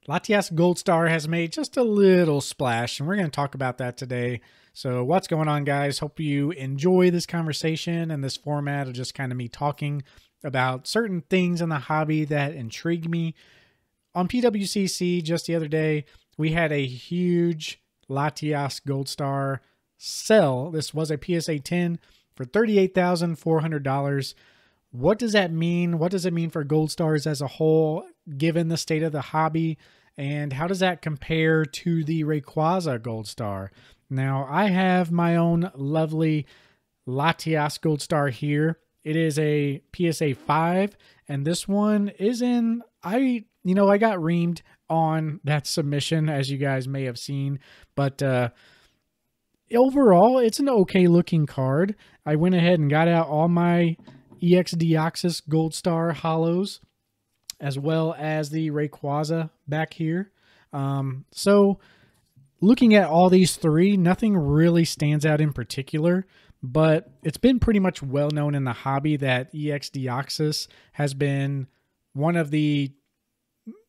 Latias Gold Star has made just a little splash, and we're going to talk about that today. So, what's going on, guys? Hope you enjoy this conversation and this format of just kind of me talking about certain things in the hobby that intrigue me. On PWCC just the other day, we had a huge Latias Gold Star sell. This was a PSA 10 for $38,400. What does that mean? What does it mean for Gold Stars as a whole, given the state of the hobby? And how does that compare to the Rayquaza Gold Star? Now, I have my own lovely Latias Gold Star here. It is a PSA 5, and this one is in, I got reamed on that submission, as you guys may have seen, but overall, it's an okay looking card. I went ahead and got out all my EX Deoxys Gold Star hollows, as well as the Rayquaza back here. So looking at all these three, nothing really stands out in particular, but it's been pretty much well known in the hobby that EX Deoxys has been one of the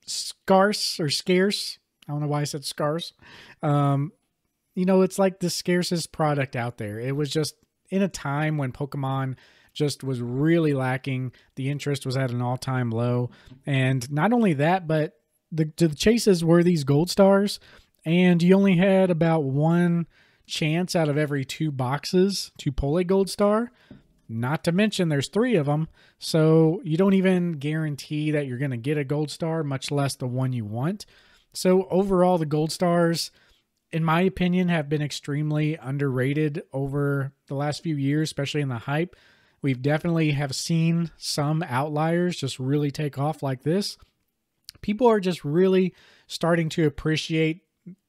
scarce, I don't know why I said scarce. It's like the scarcest product out there. It was just in a time when Pokemon just was really lacking. The interest was at an all-time low. And not only that, but the chases were these Gold Stars, and you only had about one chance out of every two boxes to pull a Gold Star. Not to mention there's three of them, so you don't even guarantee that you're going to get a Gold Star, much less the one you want. So overall, the Gold Stars, in my opinion, have been extremely underrated over the last few years, especially in the hype. We've definitely have seen some outliers just really take off like this. People are just really starting to appreciate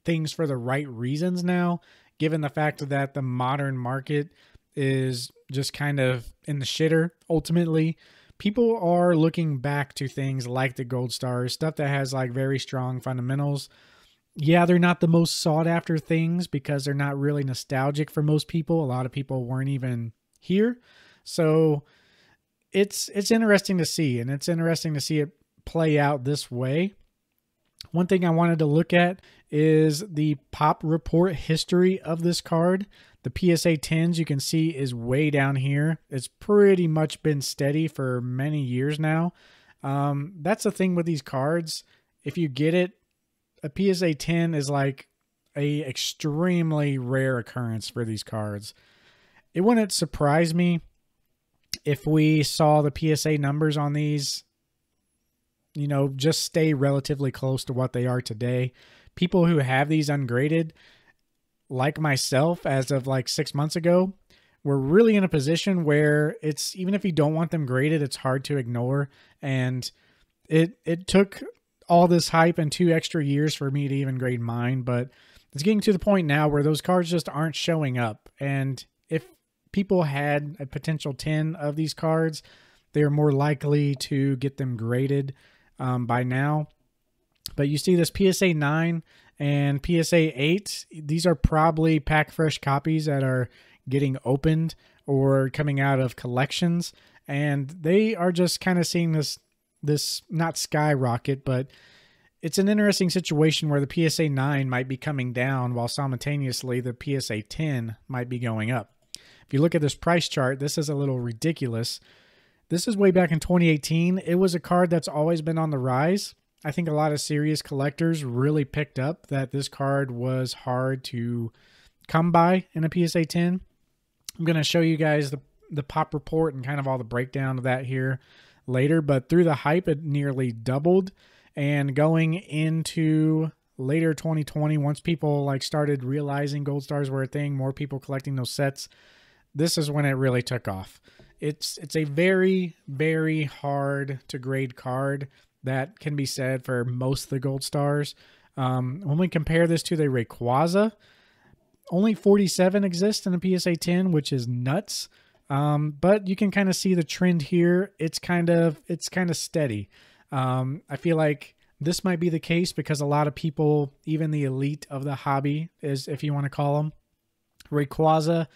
things for the right reasons now, given the fact that the modern market is just kind of in the shitter. Ultimately, people are looking back to things like the Gold Stars, stuff that has like very strong fundamentals. Yeah, they're not the most sought after things because they're not really nostalgic for most people. A lot of people weren't even here. So it's interesting to see, and it's interesting to see it play out this way. One thing I wanted to look at is the pop report history of this card. The PSA 10s you can see is way down here. It's pretty much been steady for many years now. That's the thing with these cards. If you get it, a PSA 10 is like a extremely rare occurrence for these cards. It wouldn't surprise me if we saw the PSA numbers on these, just stay relatively close to what they are today. People who have these ungraded, like myself, as of like 6 months ago, we're really in a position where it's, even if you don't want them graded, it's hard to ignore. And it took all this hype and 2 extra years for me to even grade mine, but it's getting to the point now where those cards just aren't showing up. And if people had a potential 10 of these cards, they're more likely to get them graded by now. But you see this PSA 9 and PSA 8, these are probably pack fresh copies that are getting opened or coming out of collections, and they are just kind of seeing this not skyrocket, but it's an interesting situation where the PSA 9 might be coming down while simultaneously the PSA 10 might be going up. If you look at this price chart, this is a little ridiculous. This is way back in 2018. It was a card that's always been on the rise. I think a lot of serious collectors really picked up that this card was hard to come by in a PSA 10. I'm going to show you guys the pop report and kind of all the breakdown of that here later, but through the hype, it nearly doubled. And going into later 2020, once people like started realizing Gold Stars were a thing, more people collecting those sets, this is when it really took off. It's a very, very hard to grade card. That can be said for most of the Gold Stars. When we compare this to the Rayquaza, only 47 exist in a PSA 10, which is nuts. But you can kind of see the trend here. It's kind of steady. I feel like this might be the case because a lot of people, even the elite of the hobby, is, if you want to call them, Rayquaza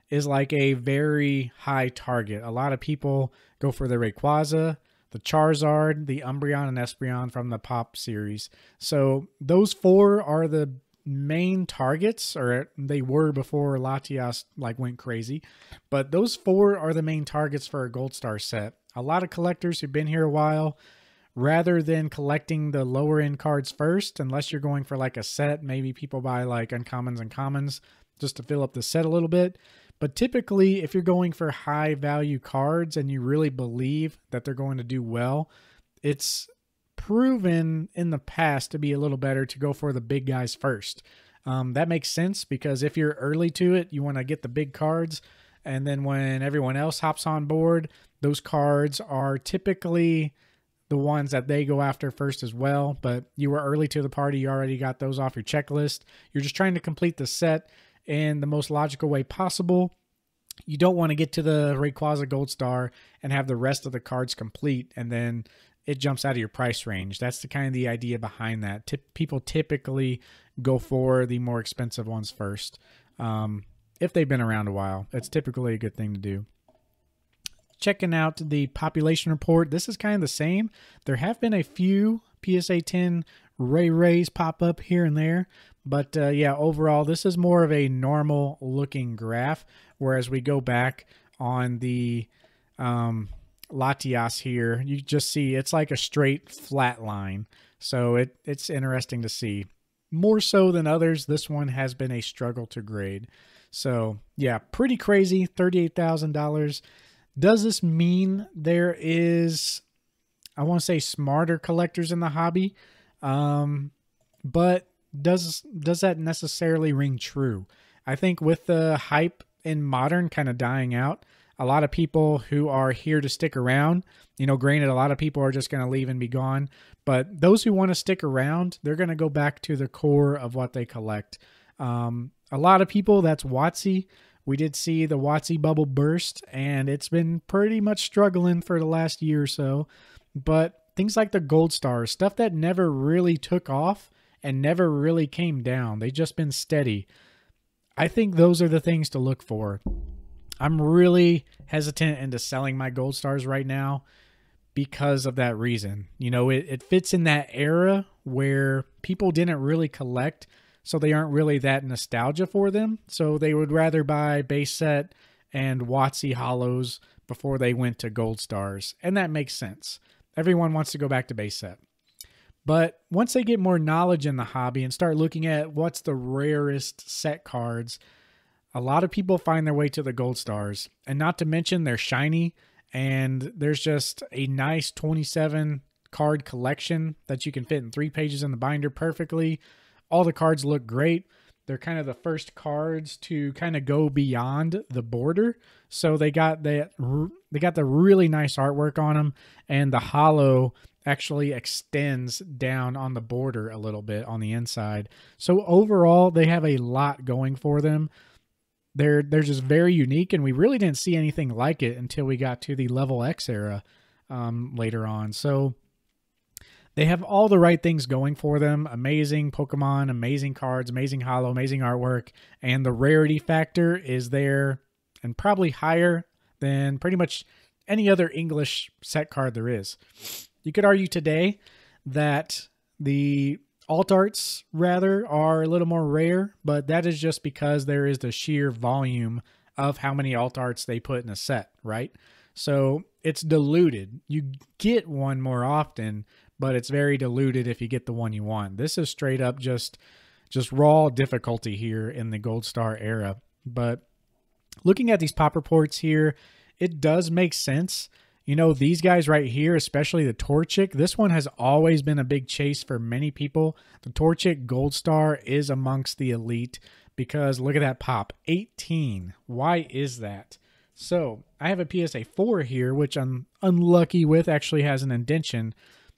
is like a very high target. A lot of people go for the Rayquaza. the Charizard, the Umbreon, and Espeon from the Pop series. So those 4 are the main targets, or they were before Latias like went crazy. But those 4 are the main targets for a Gold Star set. A lot of collectors who've been here a while, rather than collecting the lower end cards first, unless you're going for like a set, maybe people buy like uncommons and commons just to fill up the set a little bit. But typically, if you're going for high value cards and you really believe that they're going to do well, it's proven in the past to be a little better to go for the big guys first. That makes sense because if you're early to it, you want to get the big cards. And then when everyone else hops on board, those cards are typically the ones that they go after first as well. But you were early to the party. You already got those off your checklist. You're just trying to complete the set in the most logical way possible. You don't want to get to the Rayquaza Gold Star and have the rest of the cards complete and then it jumps out of your price range. That's the kind of the idea behind that. People typically go for the more expensive ones first. If they've been around a while, it's typically a good thing to do. Checking out the population report, this is kind of the same. There have been a few PSA 10 Rays pop up here and there, but yeah, overall, this is more of a normal looking graph, whereas we go back on the Latias here, you just see it's like a straight flat line. So it's interesting to see. More so than others, this one has been a struggle to grade. So yeah, pretty crazy, $38,000. Does this mean there is, I want to say, smarter collectors in the hobby? But does that necessarily ring true? I think with the hype in modern kind of dying out, a lot of people who are here to stick around, you know, granted, a lot of people are just going to leave and be gone, but those who want to stick around, they're going to go back to the core of what they collect. A lot of people, that's WotC. We did see the WotC bubble burst, and it's been pretty much struggling for the last year or so. But things like the Gold Stars, stuff that never really took off and never really came down, they've just been steady. I think those are the things to look for. I'm really hesitant into selling my Gold Stars right now because of that reason. You know, it fits in that era where people didn't really collect, so they aren't really that nostalgia for them. So they would rather buy base set and WotC hollows before they went to Gold Stars. And that makes sense. Everyone wants to go back to base set. But once they get more knowledge in the hobby and start looking at what's the rarest set cards, a lot of people find their way to the Gold Stars. And not to mention they're shiny, and there's just a nice 27 card collection that you can fit in 3 pages in the binder perfectly. All the cards look great. They're kind of the first cards to kind of go beyond the border. So they got the really nice artwork on them, and the hollow actually extends down on the border a little bit on the inside. So overall, they have a lot going for them. They're just very unique, and we really didn't see anything like it until we got to the Level X era later on. So they have all the right things going for them. Amazing Pokemon, amazing cards, amazing hollow, amazing artwork, and the rarity factor is there and probably higher than pretty much any other English set card there is. You could argue today that the alt arts rather are a little more rare, but that is just because there is the sheer volume of how many alt arts they put in a set, right? So it's diluted. You get one more often, but it's very diluted if you get the one you want. This is straight up just raw difficulty here in the Gold Star era. But looking at these pop reports here, it does make sense. You know, these guys right here, especially the Torchic, this one has always been a big chase for many people. The Torchic Gold Star is amongst the elite because look at that pop, 18. Why is that? So I have a PSA 4 here, which I'm unlucky with, actually has an indention.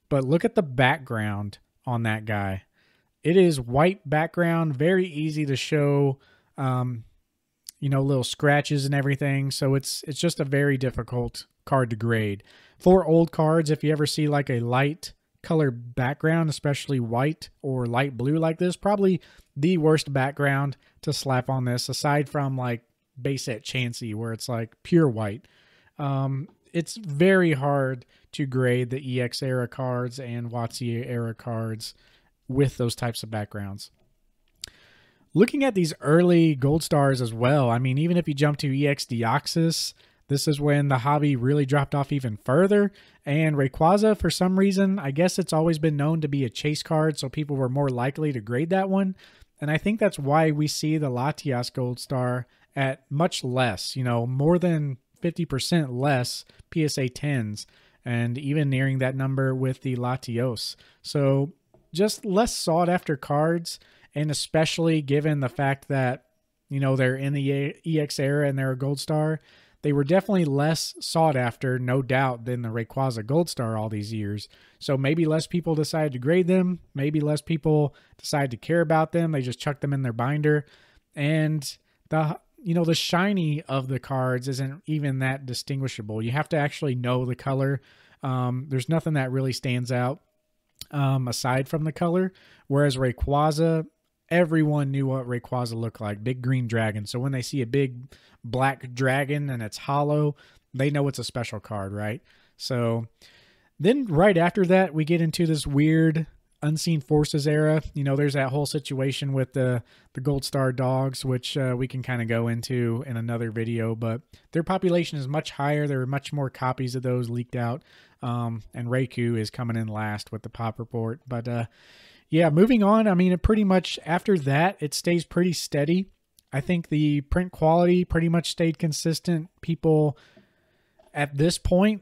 But look at the background on that guy. It is white background, very easy to show, you know, little scratches and everything. So it's just a very difficult card to grade. For old cards, if you ever see like a light color background, especially white or light blue like this, probably the worst background to slap on this, aside from like base set Chansey, where it's like pure white. it's very hard to grade the EX era cards and WotC era cards with those types of backgrounds. Looking at these early gold stars as well, I mean, even if you jump to EX Deoxys, this is when the hobby really dropped off even further. And Rayquaza, for some reason, I guess it's always been known to be a chase card, so people were more likely to grade that one. And I think that's why we see the Latias gold star at much less, you know, more than 50% less PSA 10s, and even nearing that number with the Latios. So just less sought after cards. And especially given the fact that, you know, they're in the EX era and they're a gold star, they were definitely less sought after, no doubt, than the Rayquaza gold star all these years. So maybe less people decided to grade them. Maybe less people decided to care about them. They just chucked them in their binder. And the shiny of the cards isn't even that distinguishable. You have to actually know the color. There's nothing that really stands out aside from the color. Whereas Rayquaza, everyone knew what Rayquaza looked like, big green dragon. So when they see a big black dragon and it's hollow, they know it's a special card, right? So then right after that, we get into this weird Unseen Forces era. You know, there's that whole situation with the Gold Star dogs, which we can kind of go into in another video, but their population is much higher. There are much more copies of those leaked out. And Raikou is coming in last with the pop report. But yeah, moving on. I mean, it pretty much after that, it stays pretty steady. I think the print quality pretty much stayed consistent. People at this point,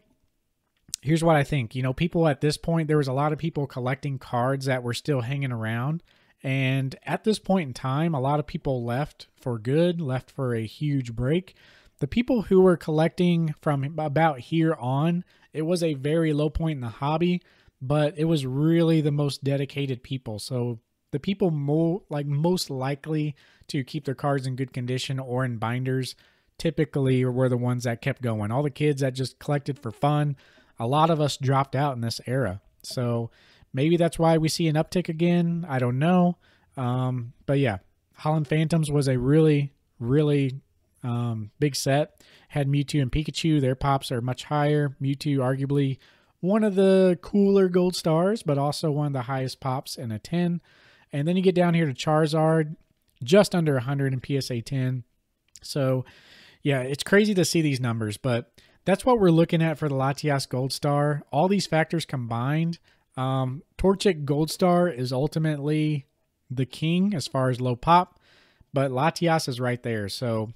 here's what I think. You know, people at this point, there was a lot of people collecting cards that were still hanging around. And at this point in time, a lot of people left for good, left for a huge break. The people who were collecting from about here on, it was a very low point in the hobby, but it was really the most dedicated people. So the people most likely to keep their cards in good condition or in binders typically were the ones that kept going. All the kids that just collected for fun, a lot of us dropped out in this era. So maybe that's why we see an uptick again. I don't know. But yeah, Holland Phantoms was a really, really big set. Had Mewtwo and Pikachu. Their pops are much higher. Mewtwo arguably one of the cooler gold stars, but also one of the highest pops in a 10. And then you get down here to Charizard, just under 100 in PSA 10. So yeah, it's crazy to see these numbers, but that's what we're looking at for the Latias Gold Star. All these factors combined, Torchic Gold Star is ultimately the king as far as low pop, but Latias is right there. So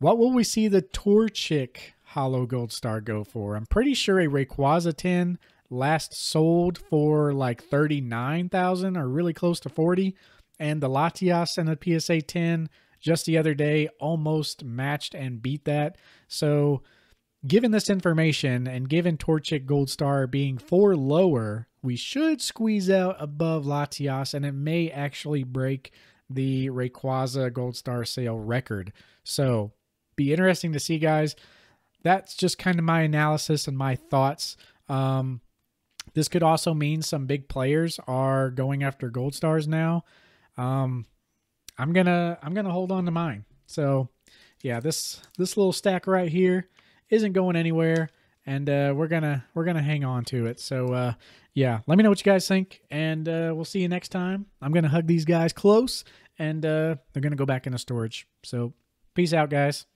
what will we see the Torchic Hollow Gold Star go for? I'm pretty sure a Rayquaza 10 last sold for like 39,000 or really close to 40, and the Latias and the PSA 10 just the other day almost matched and beat that. So given this information and given Torchic Gold Star being 4 lower, we should squeeze out above Latias, and it may actually break the Rayquaza Gold Star sale record. So be interesting to see, guys. That's just kind of my analysis and my thoughts. This could also mean some big players are going after gold stars now. I'm gonna hold on to mine. So yeah, this little stack right here isn't going anywhere, and we're gonna hang on to it. So yeah, let me know what you guys think, and we'll see you next time. I'm gonna hug these guys close, and they're gonna go back into storage. So peace out, guys.